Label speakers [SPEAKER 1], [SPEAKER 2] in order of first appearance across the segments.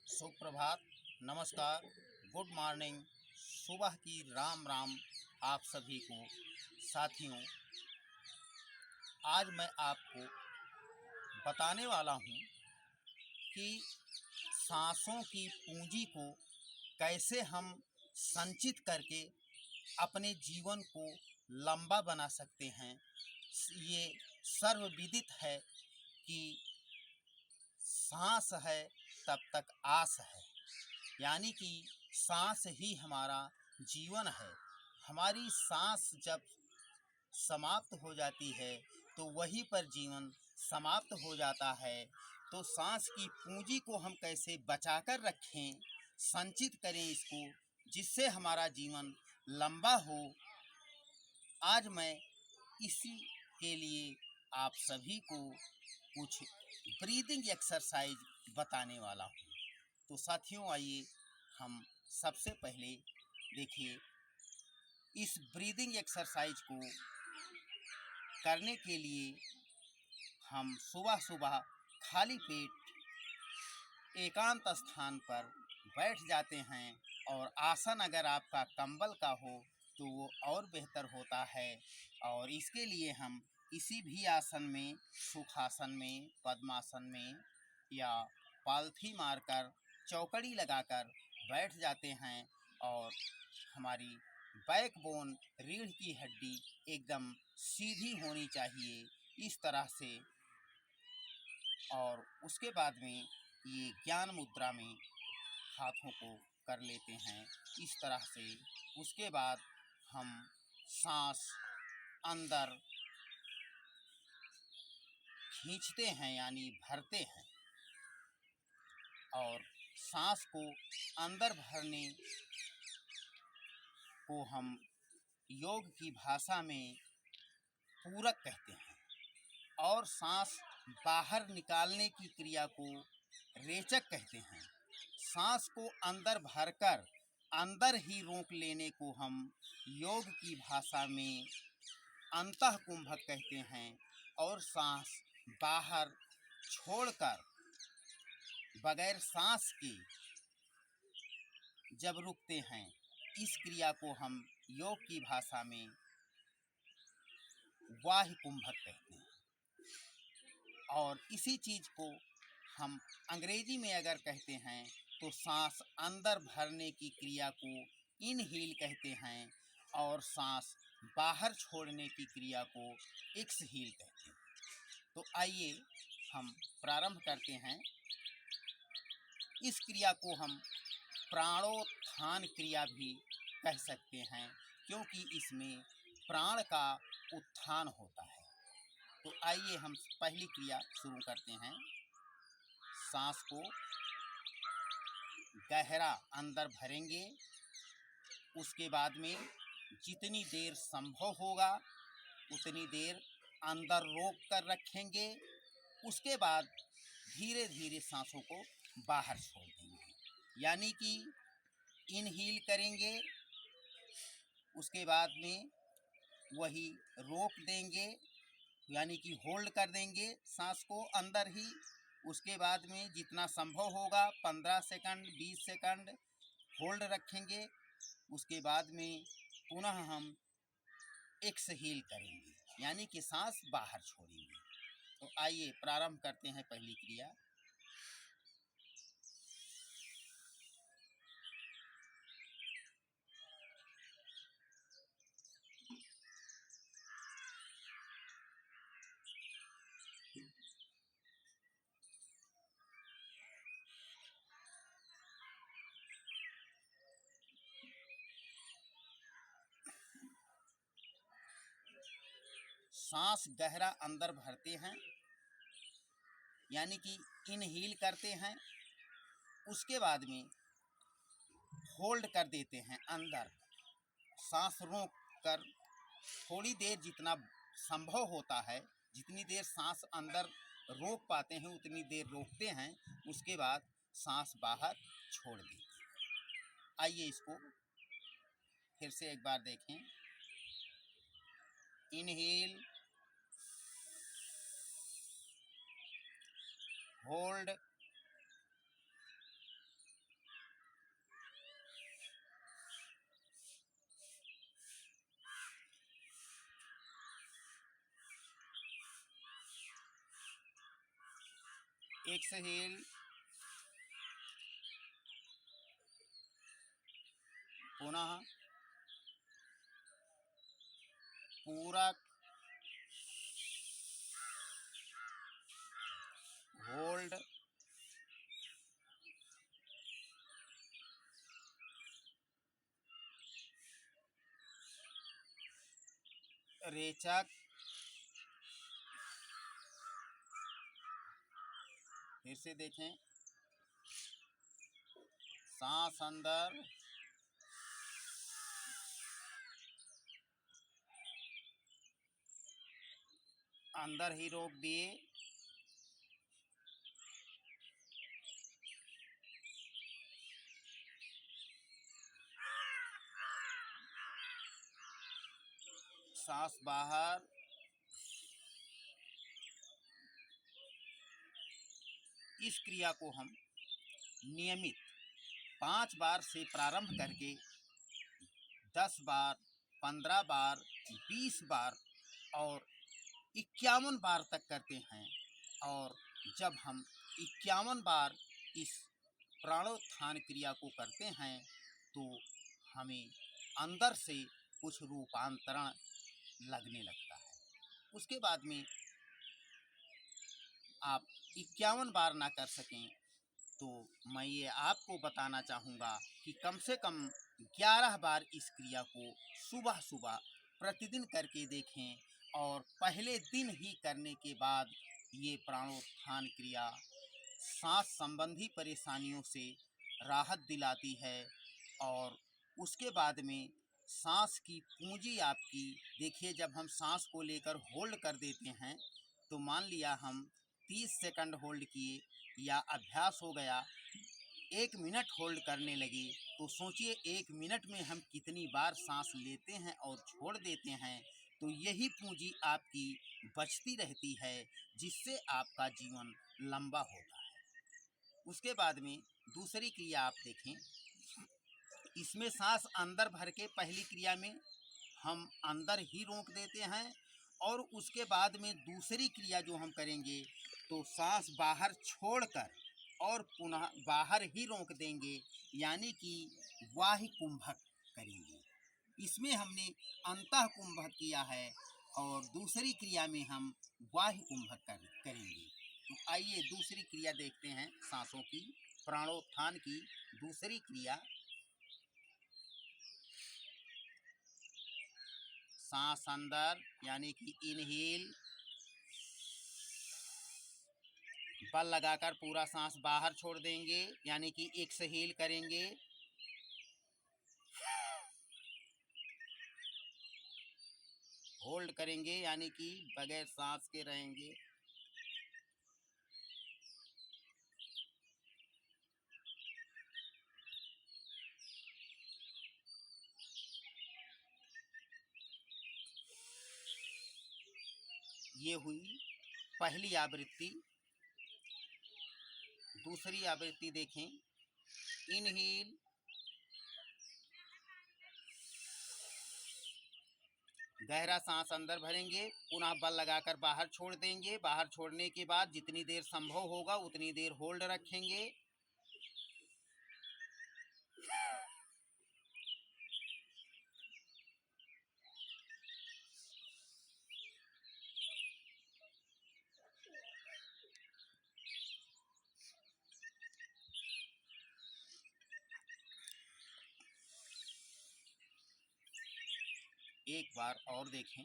[SPEAKER 1] सुप्रभात, नमस्कार, good morning, सुबह की राम राम आप सभी को। साथियों, आज मैं आपको बताने वाला हूँ कि सांसों की पूंजी को कैसे हम संचित करके अपने जीवन को लंबा बना सकते हैं। ये सर्वविदित है कि सांस है तब तक आस है, यानी कि सांस ही हमारा जीवन है। हमारी सांस जब समाप्त हो जाती है तो वहीं पर जीवन समाप्त हो जाता है। तो सांस की पूंजी को हम कैसे बचाकर रखें, संचित करें इसको, जिससे हमारा जीवन लंबा हो। आज मैं इसी के लिए आप सभी को कुछ ब्रीदिंग एक्सरसाइज बताने वाला हूँ। तो साथियों, आइए हम सबसे पहले देखिए, इस ब्रीदिंग एक्सरसाइज को करने के लिए हम सुबह सुबह खाली पेट एकांत स्थान पर बैठ जाते हैं, और आसन अगर आपका कंबल का हो तो वो और बेहतर होता है। और इसके लिए हम किसी भी आसन में, सुखासन में, पद्मासन में या पालथी मारकर चौकड़ी लगाकर बैठ जाते हैं, और हमारी बैकबोन, रीढ़ की हड्डी एकदम सीधी होनी चाहिए, इस तरह से। और उसके बाद में ये ज्ञान मुद्रा में हाथों को कर लेते हैं इस तरह से। उसके बाद हम सांस अंदर खींचते हैं, यानी भरते हैं। और सांस को अंदर भरने को हम योग की भाषा में पूरक कहते हैं, और सांस बाहर निकालने की क्रिया को रेचक कहते हैं। सांस को अंदर भरकर अंदर ही रोक लेने को हम योग की भाषा में अंतः कुंभक कहते हैं, और सांस बाहर छोड़कर बगैर सांस के जब रुकते हैं, इस क्रिया को हम योग की भाषा में वाह्य कुंभक कहते हैं। और इसी चीज को हम अंग्रेजी में अगर कहते हैं तो सांस अंदर भरने की क्रिया को इनहील कहते हैं, और सांस बाहर छोड़ने की क्रिया को एक्सहील कहते हैं। तो आइए हम प्रारंभ करते हैं। इस क्रिया को हम प्राणोत्थान क्रिया भी कह सकते हैं, क्योंकि इसमें प्राण का उत्थान होता है। तो आइए हम पहली क्रिया शुरू करते हैं। सांस को गहरा अंदर भरेंगे, उसके बाद में जितनी देर संभव होगा उतनी देर अंदर रोक कर रखेंगे। उसके बाद धीरे धीरे सांसों को बाहर छोड़ देंगे, यानी कि इनहील करेंगे, उसके बाद में वही रोक देंगे, यानी कि होल्ड कर देंगे सांस को अंदर ही। उसके बाद में जितना संभव होगा 15 सेकंड, 20 सेकंड होल्ड रखेंगे। उसके बाद में पुनः हम एक्सहील करेंगे, यानी कि सांस बाहर छोड़ेंगे। तो आइए प्रारंभ करते हैं पहली क्रिया। सांस गहरा अंदर भरते हैं, यानी कि इनहील करते हैं। उसके बाद में होल्ड कर देते हैं अंदर, सांस रोक कर थोड़ी देर, जितना संभव होता है, जितनी देर सांस अंदर रोक पाते हैं उतनी देर रोकते हैं। उसके बाद सांस बाहर छोड़ देते हैं। आइए इसको फिर से एक बार देखें। इनहेल, होल्ड, एक्सहेल, पुनः पूरक, होल्ड, रेचक, फिर से देखें, सांस अंदर, अंदर ही रोक दिए, सांस बाहर, इस क्रिया को हम नियमित 5 बार से प्रारंभ करके 10 बार, 15 बार, 20 बार और 51 बार तक करते हैं। और जब हम 51 बार इस प्राणोत्थान क्रिया को करते हैं तो हमें अंदर से कुछ रूपांतरण लगने लगता है। उसके बाद में आप 51 बार ना कर सकें तो मैं ये आपको बताना चाहूँगा कि कम से कम 11 बार इस क्रिया को सुबह सुबह प्रतिदिन करके देखें और पहले दिन ही करने के बाद ये प्राणोत्थान क्रिया सांस संबंधी परेशानियों से राहत दिलाती है। और उसके बाद में सांस की पूंजी आपकी देखिए, जब हम सांस को लेकर होल्ड कर देते हैं तो मान लिया हम 30 सेकंड होल्ड किए या अभ्यास हो गया 1 मिनट होल्ड करने लगे तो सोचिए 1 मिनट में हम कितनी बार सांस लेते हैं और छोड़ देते हैं। तो यही पूंजी आपकी बचती रहती है जिससे आपका जीवन लंबा होता है। उसके बाद में दूसरी क्रिया आप देखें, इसमें सांस अंदर भर के पहली क्रिया में हम अंदर ही रोक देते हैं और उसके बाद में दूसरी क्रिया जो हम करेंगे तो सांस बाहर छोड़कर और पुनः बाहर ही रोक देंगे, यानी कि वाहि कुंभक करेंगे। इसमें हमने अंतः कुंभक किया है और दूसरी क्रिया में हम वाहि कुंभक करेंगे। तो आइए दूसरी क्रिया देखते हैं सांसों की, प्राणोत्थान की दूसरी क्रिया। सांस अंदर यानी कि इनहेल, बल लगाकर पूरा सांस बाहर छोड़ देंगे यानी कि एक्सहेल करेंगे। होल्ड करेंगे यानी कि बगैर सांस के रहेंगे। ये हुई पहली आवृत्ति। दूसरी आवृत्ति देखें, इनहेल, गहरा सांस अंदर भरेंगे, पुनः बल लगाकर बाहर छोड़ देंगे। बाहर छोड़ने के बाद जितनी देर संभव होगा उतनी देर होल्ड रखेंगे। एक बार और देखें,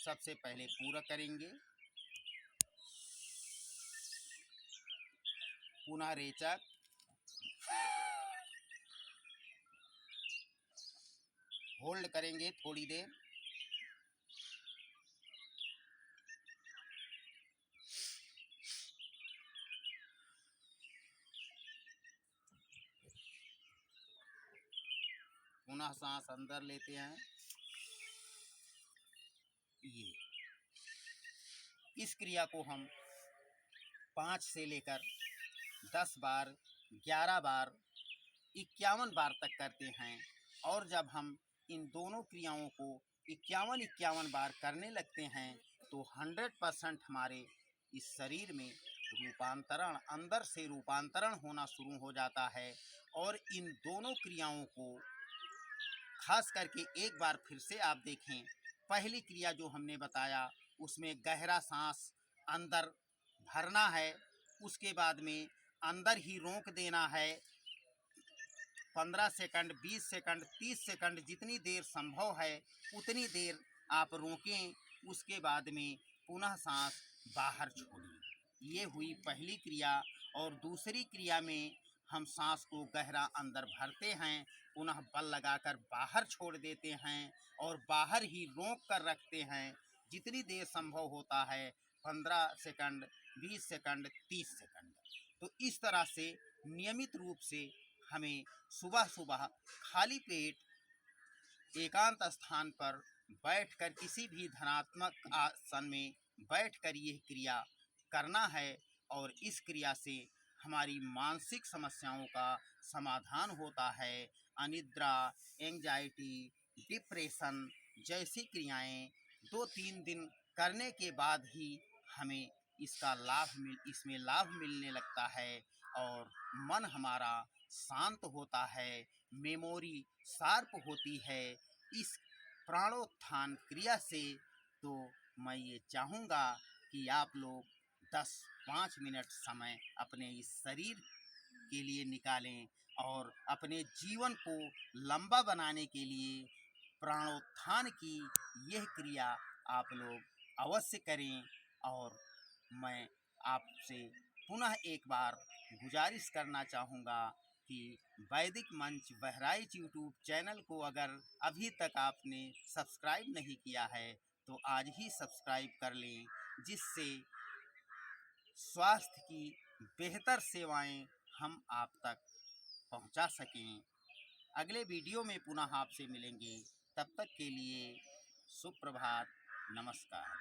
[SPEAKER 1] सबसे पहले पूरा करेंगे, पुनः रेचक, होल्ड करेंगे थोड़ी देर, पुनः सांस अंदर लेते हैं। ये इस क्रिया को हम 5 से लेकर 10 बार, 11 बार, 51 बार तक करते हैं। और जब हम इन दोनों क्रियाओं को 51-51 बार करने लगते हैं तो 100% हमारे इस शरीर में रूपांतरण, अंदर से रूपांतरण होना शुरू हो जाता है। और इन दोनों क्रियाओं को खास करके एक बार फिर से आप देखें। पहली क्रिया जो हमने बताया उसमें गहरा सांस अंदर भरना है, उसके बाद में अंदर ही रोक देना है। 15 सेकंड, 20 सेकंड, 30 सेकंड, जितनी देर संभव है उतनी देर आप रोकें। उसके बाद में पुनः सांस बाहर छोड़ें। ये हुई पहली क्रिया। और दूसरी क्रिया में हम सांस को गहरा अंदर भरते हैं, पुनः बल लगाकर बाहर छोड़ देते हैं और बाहर ही रोक कर रखते हैं जितनी देर संभव होता है, 15 सेकंड, 20 सेकंड, 30 सेकंड। तो इस तरह से नियमित रूप से हमें सुबह सुबह खाली पेट एकांत स्थान पर बैठकर किसी भी धनात्मक आसन में बैठकर यह क्रिया करना है। और इस क्रिया से हमारी मानसिक समस्याओं का समाधान होता है। अनिद्रा, एंजाइटी, डिप्रेशन जैसी क्रियाएं 2-3 दिन करने के बाद ही हमें इसमें लाभ मिलने लगता है और मन हमारा शांत होता है, मेमोरी शार्प होती है इस प्राणोत्थान क्रिया से। तो मैं ये चाहूँगा कि आप लोग 10-5 मिनट समय अपने इस शरीर के लिए निकालें और अपने जीवन को लंबा बनाने के लिए प्राणोत्थान की यह क्रिया आप लोग अवश्य करें। और मैं आपसे पुनः एक बार गुजारिश करना चाहूँगा कि वैदिक मंच बहराइच यूट्यूब चैनल को अगर अभी तक आपने सब्सक्राइब नहीं किया है तो आज ही सब्सक्राइब कर लें, जिससे स्वास्थ्य की बेहतर सेवाएं हम आप तक पहुंचा सकें। अगले वीडियो में पुनः आपसे मिलेंगे, तब तक के लिए सुप्रभात, नमस्कार।